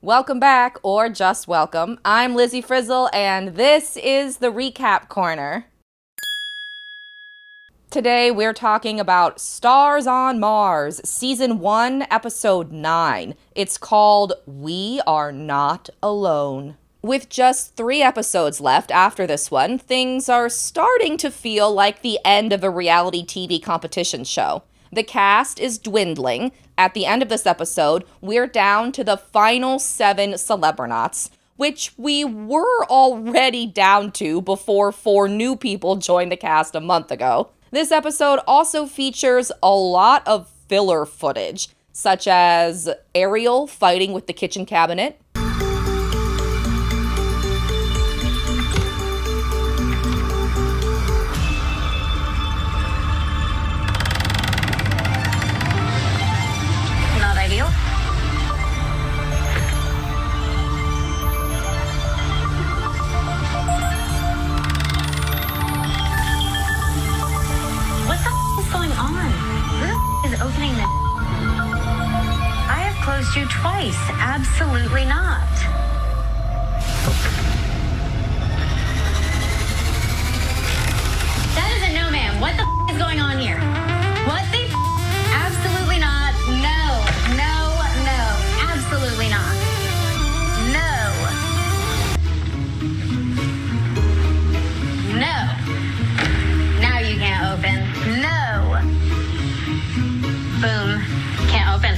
Welcome back, or just welcome. I'm Lizzie Frizzle, and this is the Recap Corner. Today, we're talking about Stars on Mars, Season 1, Episode 9. It's called We Are Not Alone. With just 3 episodes left after this one, things are starting to feel like the end of a reality TV competition show. The cast is dwindling. At the end of this episode, we're down to the final 7 celebronauts, which we were already down to before 4 new people joined the cast a month ago. This episode also features a lot of filler footage, such as Ariel fighting with the kitchen cabinet, Not ideal. What the is going on? Who the is opening the? I have closed you twice. Absolutely not. That is a no, ma'am. What the is going on here? What the? Absolutely not. No. No. No. Absolutely not. No. No. Now you can't open. No. Boom. Can't open.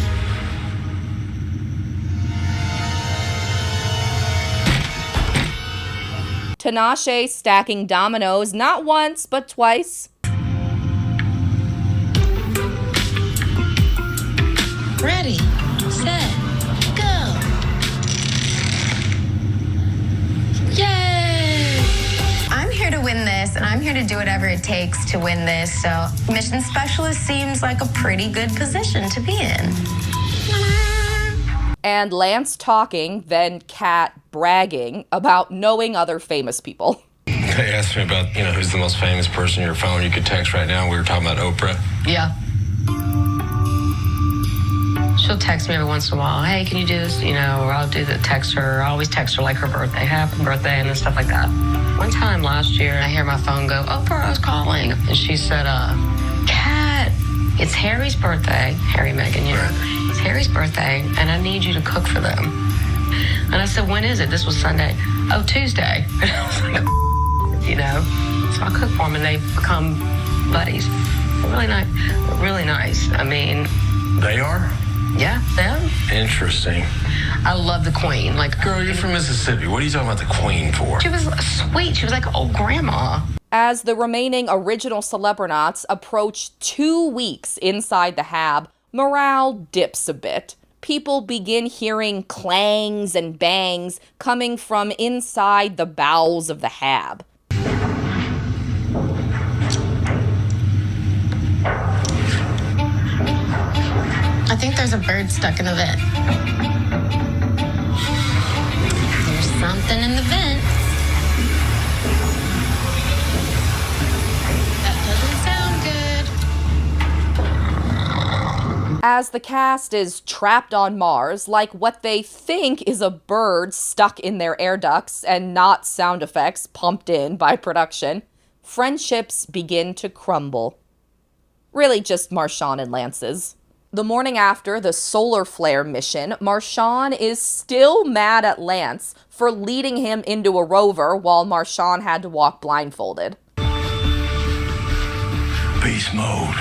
Tinashe stacking dominoes not once, but twice. Ready, set, go. Yay! I'm here to win this, and I'm here to do whatever it takes to win this, so mission specialist seems like a pretty good position to be in. And Lance talking, then Kat bragging about knowing other famous people. They asked me about, who's the most famous person on your phone you could text right now. We were talking about Oprah. Yeah. She'll text me every once in a while. Hey, can you do this? Or I'll do the text her. I always text her like her birthday, happy birthday, and stuff like that. One time last year, I hear my phone go, Oprah, I was calling. And she said, Kat, it's Harry's birthday. Harry, Meghan, It's Harry's birthday, and I need you to cook for them. And I said, when is it? This was Sunday. Oh, Tuesday. And I was like, So I cook for them, and they become buddies. Really nice. Really nice. I mean, They are? yeah, them. Interesting. I love the Queen. Like, Girl, you're from Mississippi. What are you talking about the Queen for? she was sweet. She was like old grandma. As the remaining original celebronauts approach 2 weeks inside the Hab, morale dips a bit. People begin hearing clangs and bangs coming from inside the bowels of the Hab. I think there's a bird stuck in the vent. There's something in the vent. That doesn't sound good. As the cast is trapped on Mars, like what they think is a bird stuck in their air ducts and not sound effects pumped in by production, friendships begin to crumble. Really just Marshawn and Lance's. The morning after the solar flare mission, Marshawn is still mad at Lance for leading him into a rover while Marshawn had to walk blindfolded. Beast mode.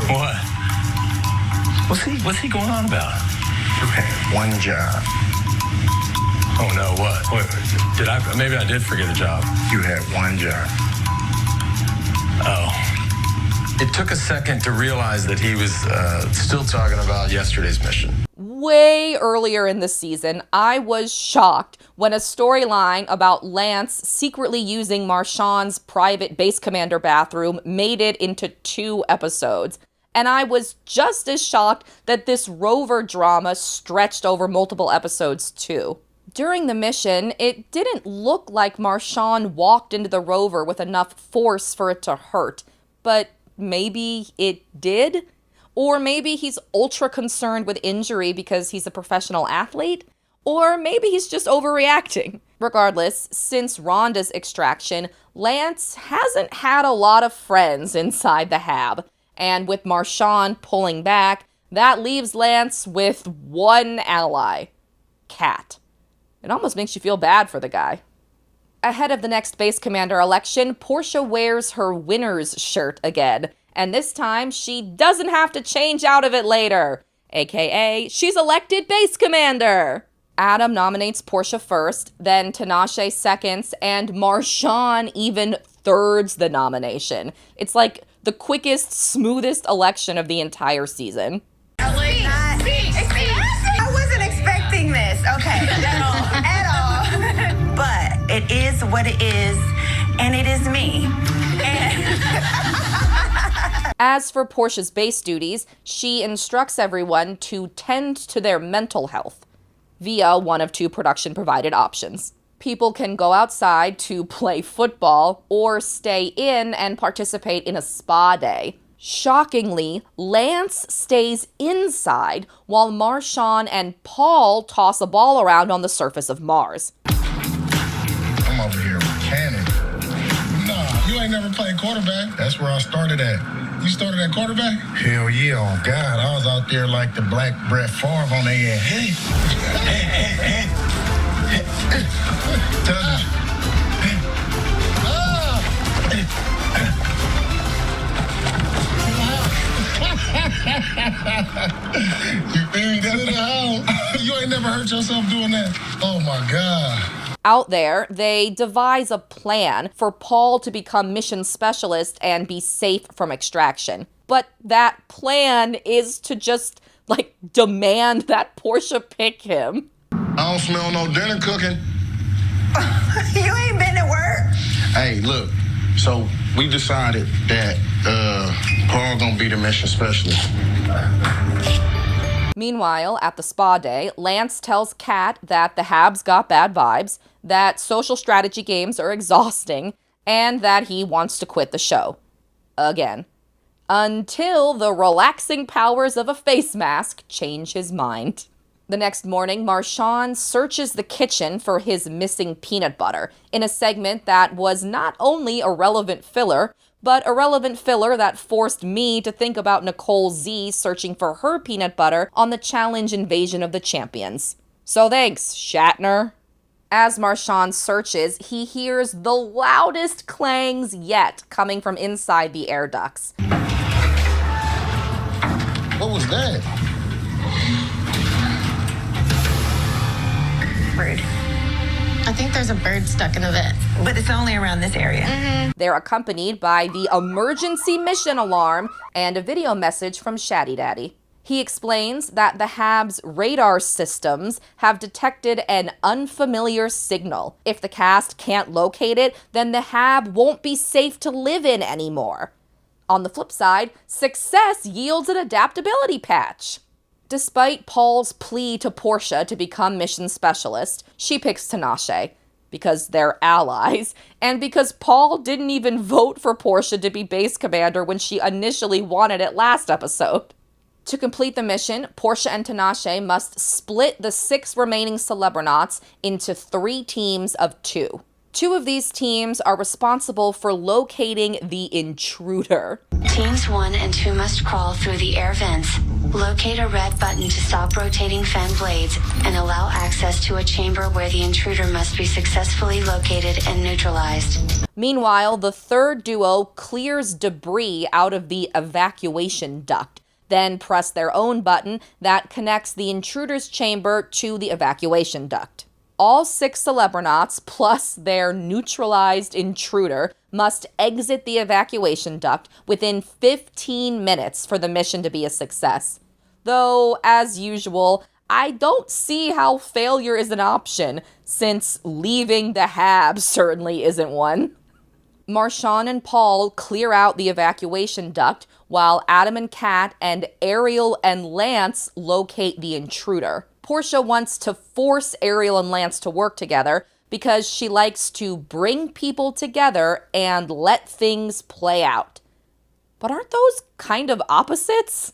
What? What's he going on about? You had one job. Oh no, what? Maybe I did forget a job. You had one job. Oh. It took a second to realize that he was still talking about yesterday's mission. Way earlier in the season, I was shocked when a storyline about Lance secretly using Marshawn's private base commander bathroom made it into 2 episodes. And I was just as shocked that this rover drama stretched over multiple episodes too. During the mission, it didn't look like Marshawn walked into the rover with enough force for it to hurt, but maybe it did? Or maybe he's ultra concerned with injury because he's a professional athlete. Or maybe he's just overreacting. Regardless, since Rhonda's extraction, Lance hasn't had a lot of friends inside the Hab. And with Marshawn pulling back, that leaves Lance with one ally. Kat. It almost makes you feel bad for the guy. Ahead of the next base commander election, Portia wears her winner's shirt again. And this time, she doesn't have to change out of it later. AKA, she's elected base commander. Adam nominates Portia first, then Tinashe seconds, and Marshawn even thirds the nomination. It's like the quickest, smoothest election of the entire season. I wasn't expecting this. Okay. At all. But it is what it is, and it is me. As for Portia's base duties, she instructs everyone to tend to their mental health via one of two production-provided options. People can go outside to play football or stay in and participate in a spa day. Shockingly, Lance stays inside while Marshawn and Paul toss a ball around on the surface of Mars. I'm over here with Cannon. Nah, you ain't never played quarterback. That's where I started at. You started at quarterback? Hell yeah, oh God. I was out there like the black Brett Favre on their ass. You buried that in the house. You ain't never hurt yourself doing that. Oh my God. Out there, they devise a plan for Paul to become mission specialist and be safe from extraction. But that plan is to just, demand that Portia pick him. I don't smell no dinner cooking. You ain't been at work? Hey, look. So we decided that Paul gonna be the mission specialist. Meanwhile, at the spa day, Lance tells Kat that the Habs got bad vibes, that social strategy games are exhausting, and that he wants to quit the show. Again. Until the relaxing powers of a face mask change his mind. The next morning, Marshawn searches the kitchen for his missing peanut butter in a segment that was not only a relevant filler, but a relevant filler that forced me to think about Nicole Z searching for her peanut butter on the challenge Invasion of the Champions. So thanks, Shatner. As Marshawn searches, he hears the loudest clangs yet coming from inside the air ducts. What was that? Rude. I think there's a bird stuck in the vent, but it's only around this area. They're accompanied by the emergency mission alarm and a video message from Shaddy Daddy. He explains that the Habs' radar systems have detected an unfamiliar signal. If the cast can't locate it, then the Hab won't be safe to live in anymore. On the flip side, success yields an adaptability patch. Despite Paul's plea to Portia to become mission specialist, she picks Tinashe, because they're allies, and because Paul didn't even vote for Portia to be base commander when she initially wanted it last episode. To complete the mission, Portia and Tinashe must split the 6 remaining Celebronauts into 3 teams of 2. 2 of these teams are responsible for locating the intruder. Teams 1 and 2 must crawl through the air vents, locate a red button to stop rotating fan blades, and allow access to a chamber where the intruder must be successfully located and neutralized. Meanwhile, the third duo clears debris out of the evacuation duct, then press their own button that connects the intruder's chamber to the evacuation duct. All 6 Celebronauts, plus their neutralized intruder, must exit the evacuation duct within 15 minutes for the mission to be a success. Though, as usual, I don't see how failure is an option, since leaving the Habs certainly isn't one. Marshawn and Paul clear out the evacuation duct, while Adam and Kat and Ariel and Lance locate the intruder. Portia wants to force Ariel and Lance to work together because she likes to bring people together and let things play out. But aren't those kind of opposites?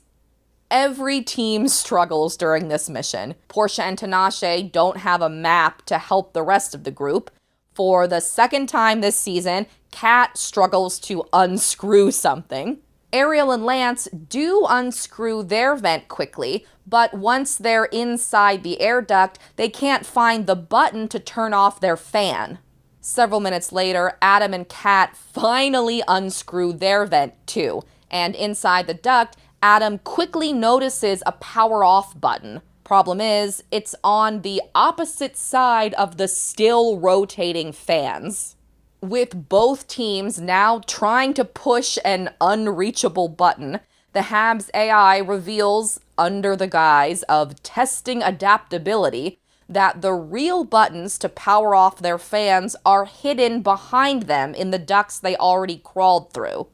Every team struggles during this mission. Portia and Tinashe don't have a map to help the rest of the group. For the second time this season, Kat struggles to unscrew something. Ariel and Lance do unscrew their vent quickly, but once they're inside the air duct, they can't find the button to turn off their fan. Several minutes later, Adam and Kat finally unscrew their vent too, and inside the duct, Adam quickly notices a power-off button. Problem is, it's on the opposite side of the still rotating fans. With both teams now trying to push an unreachable button, the Habs AI reveals, under the guise of testing adaptability, that the real buttons to power off their fans are hidden behind them in the ducts they already crawled through.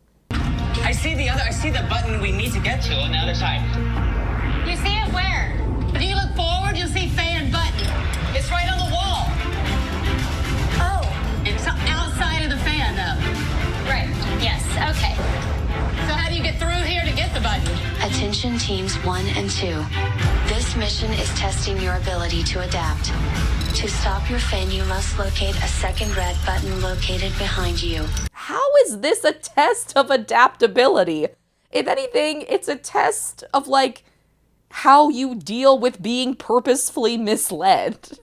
I see the button we need to get to on the other side. You see it where? If you look forward, you'll see fan button. It's right on the wall. Oh. It's outside of the fan, though. Right. Yes. Okay. So how do you get through here to get the button? Attention teams 1 and 2. This mission is testing your ability to adapt. To stop your fan, you must locate a second red button located behind you. How is this a test of adaptability? If anything, it's a test of, how you deal with being purposefully misled.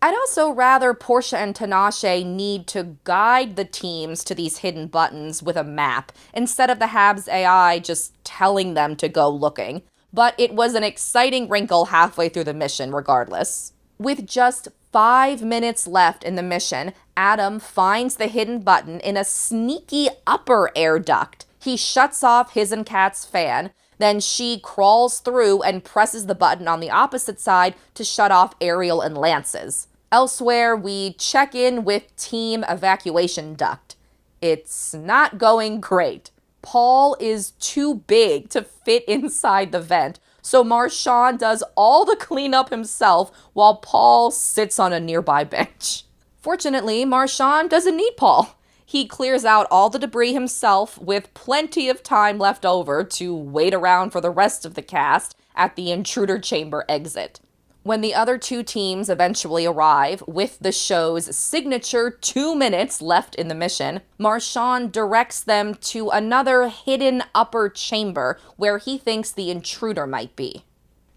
I'd also rather Portia and Tinashe need to guide the teams to these hidden buttons with a map, instead of the Habs AI just telling them to go looking. But it was an exciting wrinkle halfway through the mission regardless. With just 5 minutes left in the mission, Adam finds the hidden button in a sneaky upper air duct. He shuts off his and Kat's fan, then she crawls through and presses the button on the opposite side to shut off Ariel and Lance's. Elsewhere, we check in with Team Evacuation Duct. It's not going great. Paul is too big to fit inside the vent, so Marchand does all the cleanup himself while Paul sits on a nearby bench. Fortunately, Marchand doesn't need Paul. He clears out all the debris himself with plenty of time left over to wait around for the rest of the cast at the intruder chamber exit. When the other two teams eventually arrive, with the show's signature 2 minutes left in the mission, Marchand directs them to another hidden upper chamber where he thinks the intruder might be.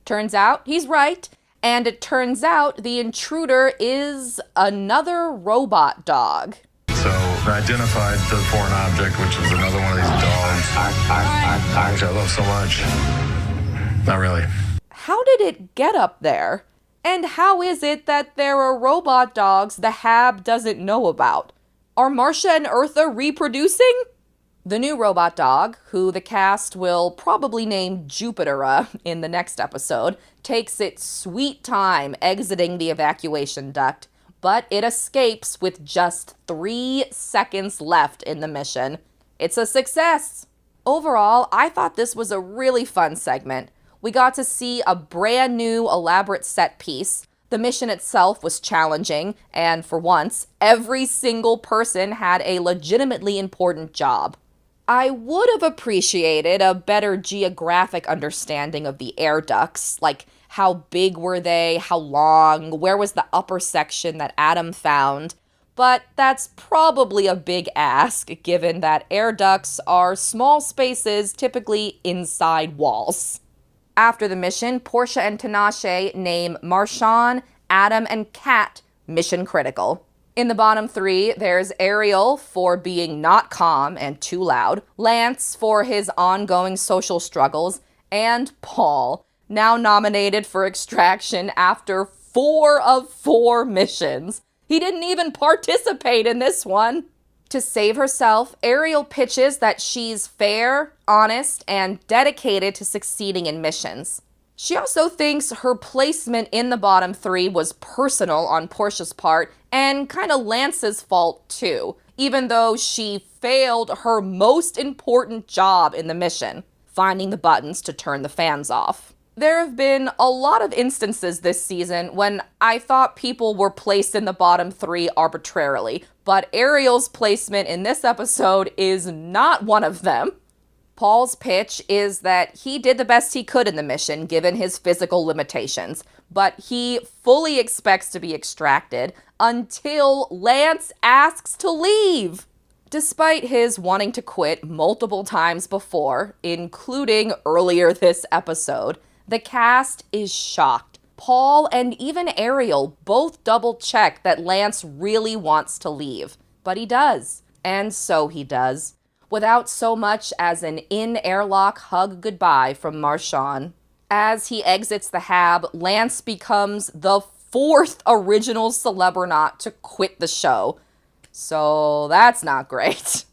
Turns out he's right, and it turns out the intruder is another robot dog. So I identified the foreign object, which was another one of these dogs, which I love so much. Not really. How did it get up there? And how is it that there are robot dogs the Hab doesn't know about? Are Marcia and Eartha reproducing? The new robot dog, who the cast will probably name Jupiter in the next episode, takes its sweet time exiting the evacuation duct, but it escapes with just 3 seconds left in the mission. It's a success! Overall, I thought this was a really fun segment. We got to see a brand new elaborate set piece. The mission itself was challenging, and for once, every single person had a legitimately important job. I would have appreciated a better geographic understanding of the air ducts, like how big were they, how long, where was the upper section that Adam found, but that's probably a big ask given that air ducts are small spaces typically inside walls. After the mission, Portia and Tinashe name Marchand, Adam, and Kat mission critical. In the bottom 3, there's Ariel for being not calm and too loud, Lance for his ongoing social struggles, and Paul, now nominated for extraction after 4 of 4 missions. He didn't even participate in this one. To save herself, Ariel pitches that she's fair, honest, and dedicated to succeeding in missions. She also thinks her placement in the bottom 3 was personal on Portia's part and kind of Lance's fault too, even though she failed her most important job in the mission, finding the buttons to turn the fans off. There have been a lot of instances this season when I thought people were placed in the bottom 3 arbitrarily, but Ariel's placement in this episode is not one of them. Paul's pitch is that he did the best he could in the mission given his physical limitations, but he fully expects to be extracted until Lance asks to leave. Despite his wanting to quit multiple times before, including earlier this episode, the cast is shocked. Paul and even Ariel both double-check that Lance really wants to leave, but he does. And so he does, without so much as an in-airlock hug goodbye from Marshawn. As he exits the hab, Lance becomes the 4th original Celebrinaut to quit the show. So that's not great.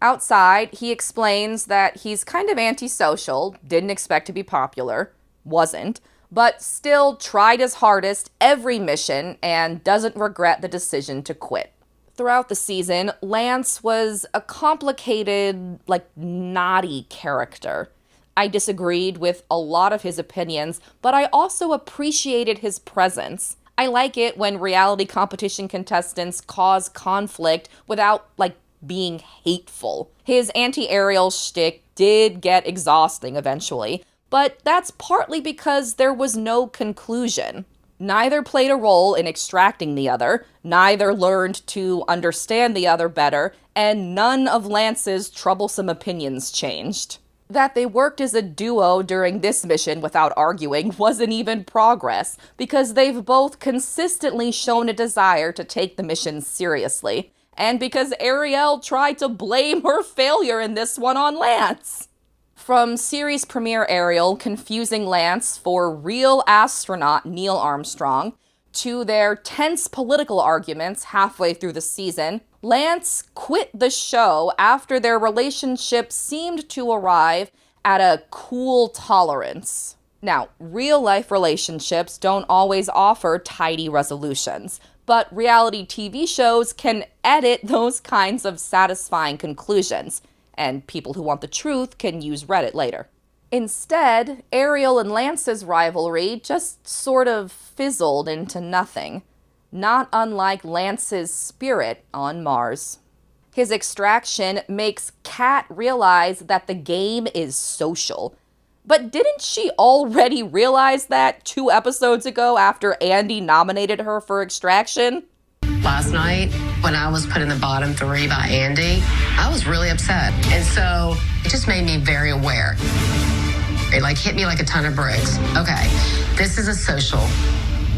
Outside, he explains that he's kind of antisocial, didn't expect to be popular, wasn't, but still tried his hardest every mission and doesn't regret the decision to quit. Throughout the season, Lance was a complicated, naughty character. I disagreed with a lot of his opinions, but I also appreciated his presence. I like it when reality competition contestants cause conflict without, being hateful. His anti-Ariel shtick did get exhausting eventually, but that's partly because there was no conclusion. Neither played a role in extracting the other, neither learned to understand the other better, and none of Lance's troublesome opinions changed. That they worked as a duo during this mission without arguing wasn't even progress, because they've both consistently shown a desire to take the mission seriously, and because Ariel tried to blame her failure in this one on Lance. From series premiere Ariel confusing Lance for real astronaut Neil Armstrong, to their tense political arguments halfway through the season, Lance quit the show after their relationship seemed to arrive at a cool tolerance. Now, real-life relationships don't always offer tidy resolutions, but reality TV shows can edit those kinds of satisfying conclusions, and people who want the truth can use Reddit later. Instead, Ariel and Lance's rivalry just sort of fizzled into nothing, not unlike Lance's spirit on Mars. His extraction makes Kat realize that the game is social. But didn't she already realize that 2 episodes ago after Andy nominated her for extraction? Last night, when I was put in the bottom 3 by Andy, I was really upset. And so it just made me very aware. It hit me like a ton of bricks. Okay, this is a social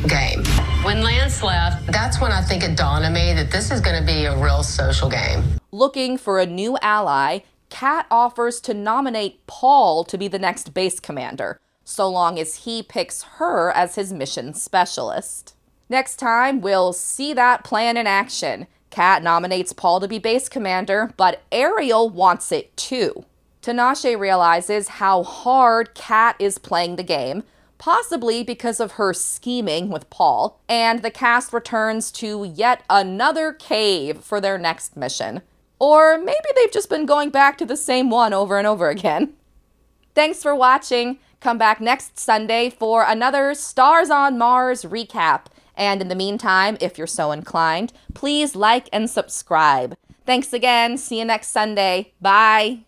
game. When Lance left, that's when I think it dawned on me that this is going to be a real social game. Looking for a new ally, Kat offers to nominate Paul to be the next base commander, so long as he picks her as his mission specialist. Next time, we'll see that plan in action. Kat nominates Paul to be base commander, but Ariel wants it too. Tinashe realizes how hard Kat is playing the game, possibly because of her scheming with Paul, and the cast returns to yet another cave for their next mission. Or maybe they've just been going back to the same one over and over again. Thanks for watching. Come back next Sunday for another Stars on Mars recap. And in the meantime, if you're so inclined, please like and subscribe. Thanks again. See you next Sunday. Bye.